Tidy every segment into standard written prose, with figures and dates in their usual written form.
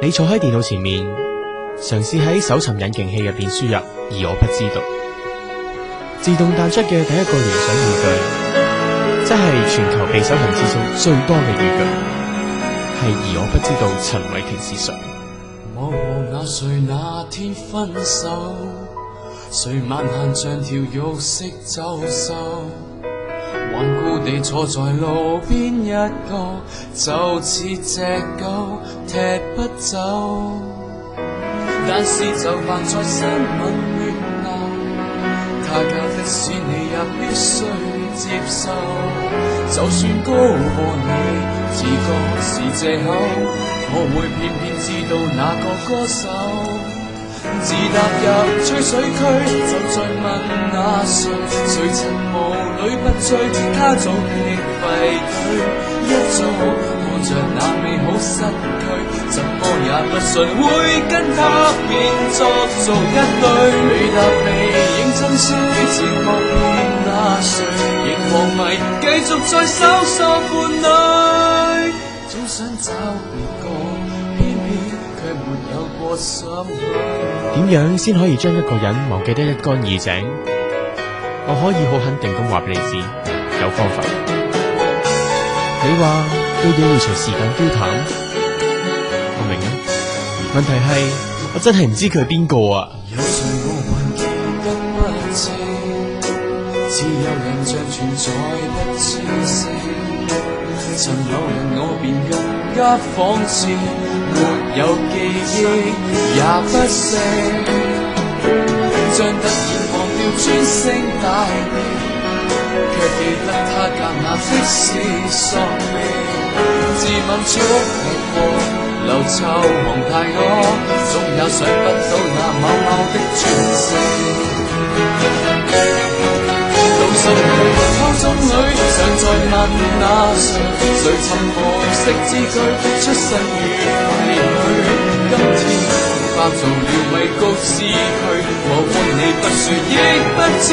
你坐喺電腦前面，嘗試喺搜尋引擎器入邊輸入，而我不知道。自動彈出嘅第一個聯想語句，即係全球被搜尋次數最多嘅語句，係而我不知道陳偉霆是誰。我和那誰那天分手，誰萬限像條玉色走獸，頑固地坐在路邊一個，就似隻狗踢不走。但是就扮在新聞熱鬧，他教的是你也必須接受。就算高過你，自覺是藉口，我會偏偏知道那個歌手。自踏入吹水區，就在問那誰，誰曾無女不追，他早已廢退。一早看着那美好失去，怎麼也不信會跟他變作做一對。未答未認真需自覺變那誰，仍狂迷繼續在搜索伴侶，總想找別個，偏偏卻沒有過心裏。點樣先可以將一個人忘記得一乾二淨？我可以好肯定咁話俾你知，有方法。你話對嘢會隨時間丟淡，我明啊。問題係我真係唔知佢係邊個啊！有誰我還記得不清，只有印象存在不清晰。曾有人我便更加仿似沒有記憶也不識，將突然忘掉專星大地，卻記得他夾那的是索命。自問觸歷過流臭忘太我，總也想不到那某某的轉世。到心裏初中裏常在問那誰，誰尋無色之居，出身於廢墟。今天化做了迷局失去，我看你不說亦不知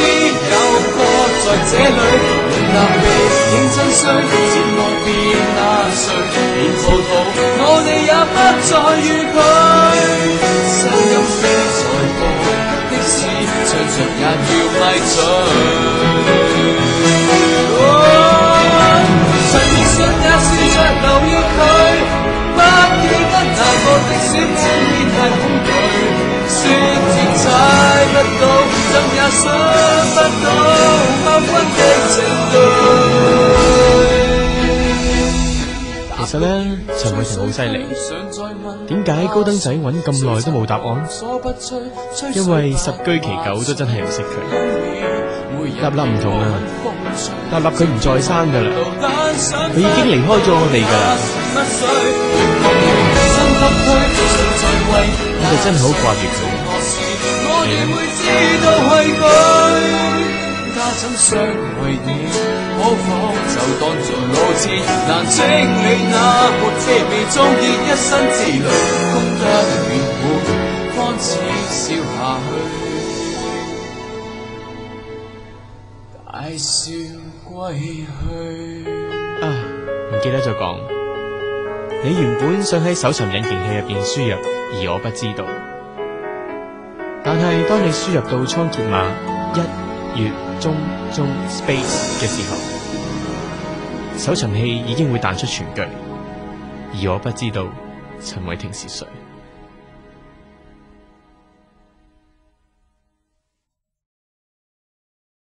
有個在這裏。論答未認真需節目變那誰，連葡萄我哋也不再與佢。聲音飛在過的士，唱着也要迷醉。曾熱信也試着留意佢，不記得那個的小天邊太恐懼，說天猜不到，怎也想不到某君的情對。其實呢，陳偉霆好犀利。點解高登仔揾咁耐都冇答案？因為十居其九都真係唔識佢。立立唔同啊，立立佢唔再生噶啦，佢已經離開咗我哋噶啦。我哋真係好掛住佢。他怎相為你，可否就當做路痴？難清理那沒車味裝結一身之淚，功德圓滿，看似笑下去，大笑歸去。啊，唔記得咗講，你原本想喺搜尋引擎器入邊輸入，而我不知道。但係當你輸入到倉頡碼1月中 space 嘅時候，搜尋器已經會彈出全句，而我不知道陳偉霆是誰。